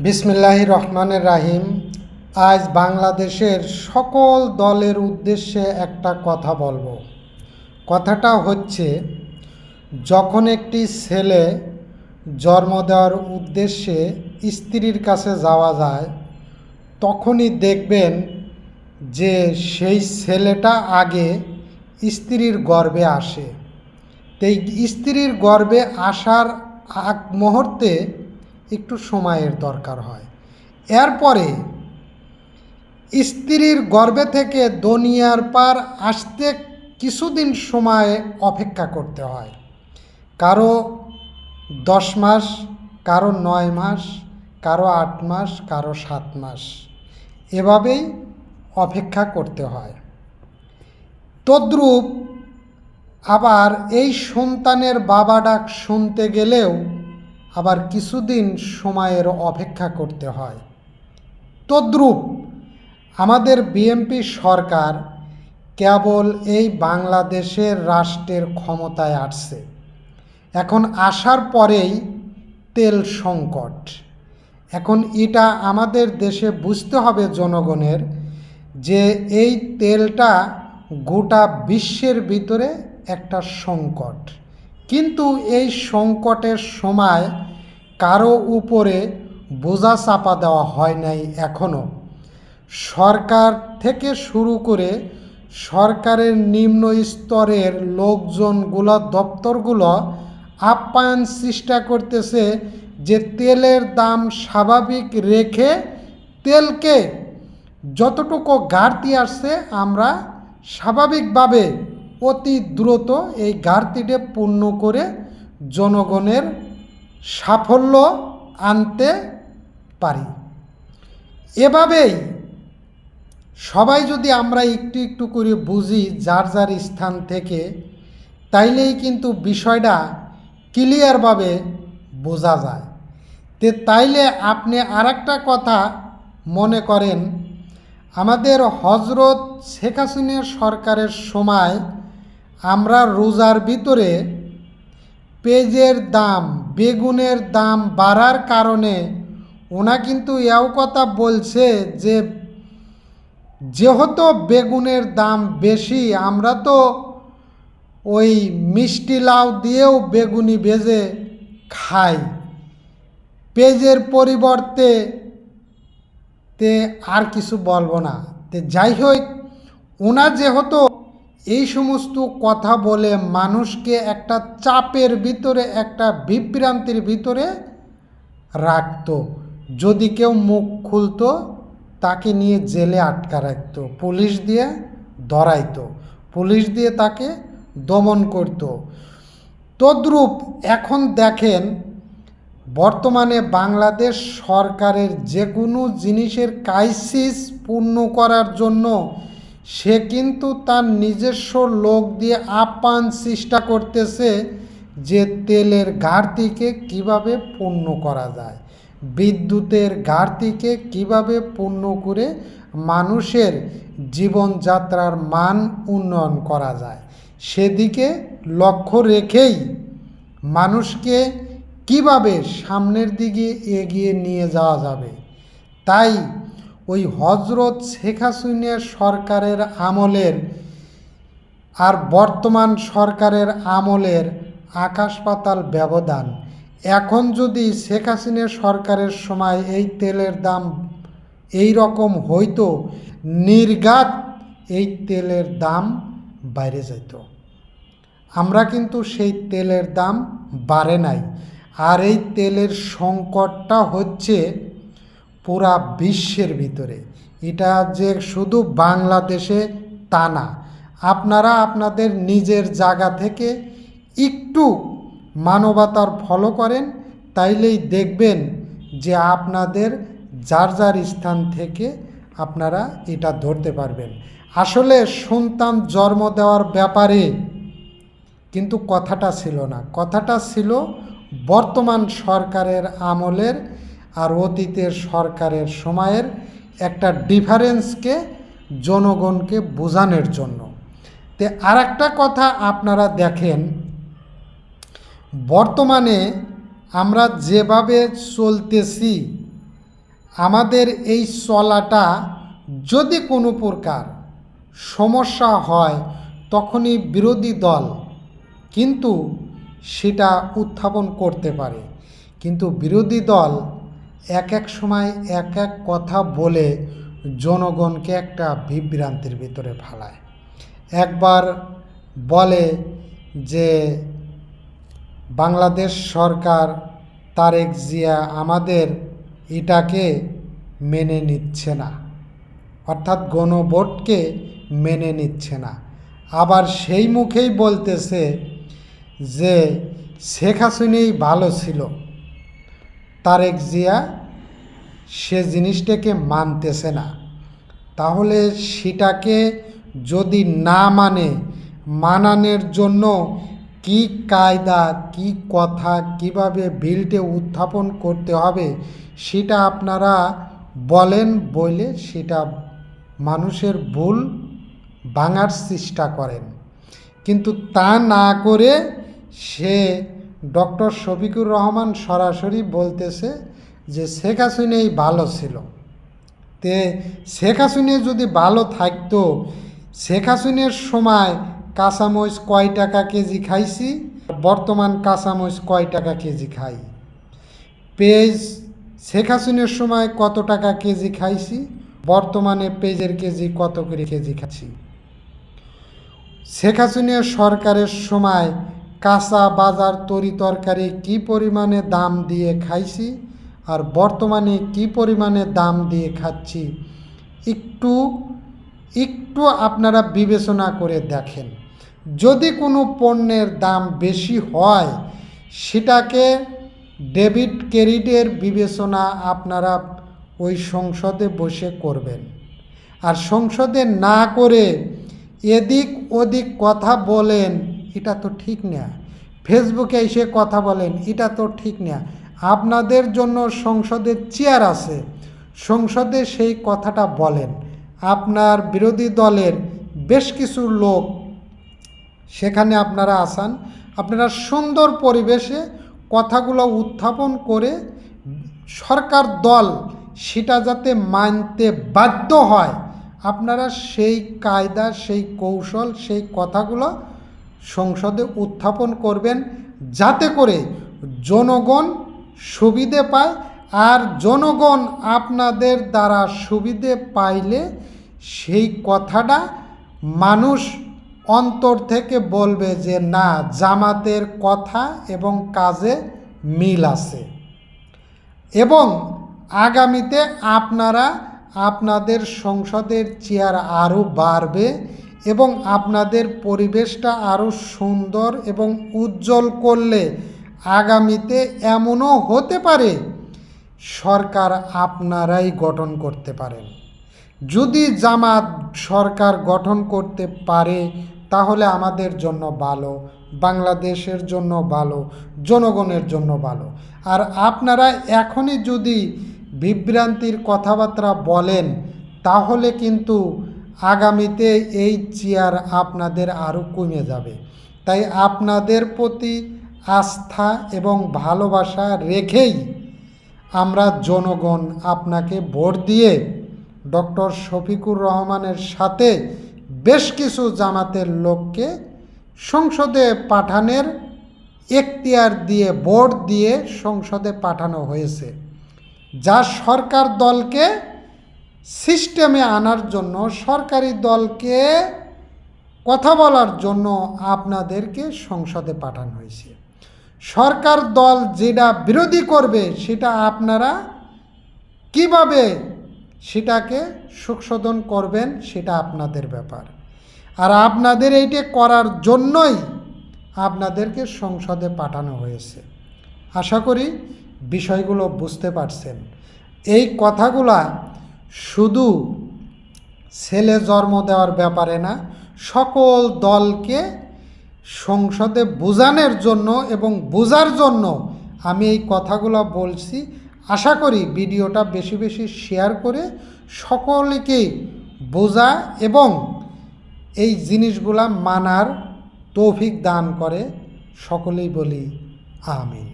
বিসমিল্লাহির রহমানির রাহিম। আজ বাংলাদেশের সকল দলের উদ্দেশ্যে একটা কথা বলবো। কথাটা হচ্ছে, যখন একটি ছেলে জন্ম দেওয়ার উদ্দেশ্যে স্ত্রীর কাছে যাওয়া যায়, তখনই দেখবেন যে সেই ছেলেটা আগে স্ত্রীর গর্ভে আসে। এই স্ত্রীর গর্ভে আসার আগ মুহূর্তে একটু সময়ের দরকার হয়। এরপরে স্ত্রীর গর্ভে থেকে দুনিয়ার পার আসতে কিছুদিন সময় অপেক্ষা করতে হয়। কারো 10 মাস, কারো 9 মাস, কারো 8 মাস, কারো 7 মাস, এভাবেই অপেক্ষা করতে হয়। তদ্রূপ আবার এই সন্তানের বাবা ডাক শুনতে গেলেও আবার কিছুদিন সময়ের অপেক্ষা করতে হয়। তদ্রূপ আমাদের বিএনপি সরকার কেবল এই বাংলাদেশের রাষ্ট্রের ক্ষমতায় আসছে। এখন আসার পরেই তেল সংকট। এখন এটা আমাদের দেশে বুঝতে হবে জনগণের, যে এই তেলটা গোটা বিশ্বের ভিতরে একটা সংকট। কিন্তু এই সংকটের সময় কারো উপরে বোঝা চাপা দেওয়া হয় নাই এখনও। সরকার থেকে শুরু করে সরকারের নিম্ন স্তরের লোকজনগুলো, দপ্তরগুলো আপ্যায়ন চেষ্টা করতেছে যে তেলের দাম স্বাভাবিক রেখে তেলকে যতটুকু ঘাটতি আসছে আমরা স্বাভাবিকভাবে অতি দ্রুত এই ঘাটতিটা পূর্ণ করে জনগণের সাফল্য আনতে পারি। এভাবেই সবাই যদি আমরা একটু একটু করে বুঝি যার যার স্থান থেকে, তাইলেই কিন্তু বিষয়টা ক্লিয়ারভাবে বোঝা যায়। তাইলে আপনি আরেকটা কথা মনে করেন, আমাদের হজরত শেখ হাসিনা সরকারের সময় আমরা রোজার ভিতরে পেঁয়াজের দাম, বেগুনের দাম বাড়ার কারণে ওনা কিন্তু এও কথা বলছে যে যেহেতু বেগুনের দাম বেশি, আমরা তো ওই মিষ্টি লাউ দিয়েও বেগুনি ভেজে খাই, পেঁয়াজের পরিবর্তে আর কিছু বলবো না। যাই হোক, ওনা যেহেতু এই সমস্ত কথা বলে মানুষকে একটা চাপের ভিতরে, একটা বিভ্রান্তির ভিতরে রাখতো। যদি কেউ মুখ খুলতো তাকে নিয়ে জেলে আটকা রাখতো, পুলিশ দিয়ে ধরাইতো, পুলিশ দিয়ে তাকে দমন করত। তদ্রূপ এখন দেখেন, বর্তমানে বাংলাদেশ সরকারের যে কোনো জিনিসের ক্রাইসিস পূর্ণ করার জন্য সে কিন্তু তার নিজস্ব লোক দিয়ে আপ্যায়ন চেষ্টা করতেছে যে তেলের ঘাটতিকে কিভাবে পূর্ণ করা যায়, বিদ্যুতের ঘাটতিকে কিভাবে পূর্ণ করে মানুষের জীবনযাত্রার মান উন্নয়ন করা যায়, সেদিকে লক্ষ্য রেখেই মানুষকে কিভাবে সামনের দিকে এগিয়ে নিয়ে যাওয়া যাবে। তাই ওই হজরত শেখ হাসিনা সরকারের আমলের আর বর্তমান সরকারের আমলের আকাশ পাতাল ব্যবধান। এখন যদি শেখ হাসিনা সরকারের সময় এই তেলের দাম এই রকম হইতো, নির্ঘাত এই তেলের দাম বাইরে যেত। আমরা কিন্তু সেই তেলের দাম বাড়ে নাই। আর এই তেলের সংকটটা হচ্ছে পুরা বিশ্বের ভিতরে, এটা যে শুধু বাংলাদেশে তা না। আপনারা আপনাদের নিজের জায়গা থেকে একটু মানবতার ফলো করেন, তাইলেই দেখবেন যে আপনাদের যার যার স্থান থেকে আপনারা এটা ধরতে পারবেন। আসলে সন্তান জন্ম দেওয়ার ব্যাপারে কিন্তু কথাটা ছিল না, কথাটা ছিল বর্তমান সরকারের আমলের আর অতীতের সরকারের সময়ের একটা ডিফারেন্সকে জনগণকে বোঝানোর জন্য। আর একটা কথা আপনারা দেখেন, বর্তমানে আমরা যেভাবে চলতেছি আমাদের এই চলাটা যদি কোনো প্রকার সমস্যা হয় তখনই বিরোধী দল কিন্তু সেটা উত্থাপন করতে পারে, কিন্তু বিরোধী দল এক এক সময় এক এক কথা বলে জনগণকে একটা বিভ্রান্তির ভিতরে ফেলায়। একবার বলে যে বাংলাদেশ সরকার তারেক জিয়া আমাদের এটাকে মেনে নিচ্ছে না, অর্থাৎ গণভোটকে মেনে নিচ্ছে না। আবার সেই মুখেই বলতেছে যে শেখ হাসিনাই ভালো ছিল, তারেক জিয়া সে জিনিসটাকে মানতেছে না। তাহলে সেটাকে যদি না মানানোর জন্য কি কায়দা, কি কথা, কিভাবে বিলটে উত্থাপন করতে হবে সেটা আপনারা বলেন, বলে সেটা মানুষের ভুল ভাঙার চেষ্টা করেন। কিন্তু তা না করে সে ডক্টর শফিকুর রহমান সরাসরি বলতেছে যে শেখ হাসিনাই ভালো ছিল। তে শেখ হাসিনা যদি ভালো থাকতো, শেখ হাসিনার সময় কাঁচামরিচ কয় টাকা কেজি খাইছি, বর্তমান কাঁচামরিচ কয় টাকা কেজি খাই, পেঁয়াজ শেখ হাসিনার সময় কত টাকা কেজি খাইছি, বর্তমানে পেঁয়াজের কেজি কত করে কেজি খাচ্ছি। শেখ হাসিনার সরকারের সময় কাঁচা বাজার তরি তরকারি কী পরিমাণে দাম দিয়ে খাইছি আর বর্তমানে কি পরিমাণে দাম দিয়ে খাচ্ছি একটু আপনারা বিবেচনা করে দেখেন। যদি কোনো পণ্যের দাম বেশি হয় সেটাকে ডেবিট ক্রেডিটের বিবেচনা আপনারা ওই সংসদে বসে করবেন। আর সংসদে না করে এদিক ওদিক কথা বলেন, এটা তো ঠিক না। ফেসবুকে এসে কথা বলেন, এটা তো ঠিক না। আপনাদের জন্য সংসদের চেয়ার আছে, সংসদে সেই কথাটা বলেন। আপনার বিরোধী দলের বেশ কিছু লোক সেখানে আপনারা আসান, আপনারা সুন্দর পরিবেশে কথাগুলো উত্থাপন করে সরকার দল সেটা যাতে মানতে বাধ্য হয়, আপনারা সেই কায়দা, সেই কৌশল, সেই কথাগুলো সংসদে উত্থাপন করবেন, যাতে করে জনগণ সুবিধে পায়। আর জনগণ আপনাদের দ্বারা সুবিধে পাইলে সেই কথাটা মানুষ অন্তর থেকে বলবে যে না, জামাতের কথা এবং কাজে মিল আছে। এবং আগামীতে আপনারা আপনাদের সংসদের চেয়ার আরও বাড়বে এবং আপনাদের পরিবেশটা আরও সুন্দর এবং উজ্জ্বল করলে আগামীতে এমনও হতে পারে সরকার আপনারাই গঠন করতে পারেন। যদি জামাত সরকার গঠন করতে পারে তাহলে আমাদের জন্য ভালো, বাংলাদেশের জন্য ভালো, জনগণের জন্য ভালো। আর আপনারা এখনই যদি বিভ্রান্তির কথাবার্তা বলেন তাহলে কিন্তু আগামীতে এই চেয়ার আপনাদের আরও কমে যাবে। তাই আপনাদের প্রতি আস্থা এবং ভালোবাসা রেখেই আমরা জনগণ আপনাকে ভোট দিয়ে ডক্টর শফিকুর রহমানের সাথে বেশ কিছু জামাতের লোককে সংসদে পাঠানোর এখতিয়ার দিয়ে, ভোট দিয়ে সংসদে পাঠানো হয়েছে, যা সরকার দলকে সিস্টেমে আনার জন্য, সরকারি দলকে কথা বলার জন্য আপনাদেরকে সংসদে পাঠানো হয়েছে। সরকার দল যেটা বিরোধী করবে সেটা আপনারা কিভাবে সেটাকে সংশোধন করবেন সেটা আপনাদের ব্যাপার। আর আপনাদের এইটা করার জন্যই আপনাদেরকে সংসদে পাঠানো হয়েছে। আশা করি বিষয়গুলো বুঝতে পারছেন। এই কথাগুলা শুধু ছেলে জন্ম দেওয়ার ব্যাপারে না, সকল দলকে সংসদে বোঝানোর জন্য এবং বোঝার জন্য আমি এই কথাগুলো বলছি। আশা করি ভিডিওটা বেশি বেশি শেয়ার করে সকলকে বোঝা এবং এই জিনিসগুলা মানার তৌফিক দান করে। সকলেই বলি আমিন।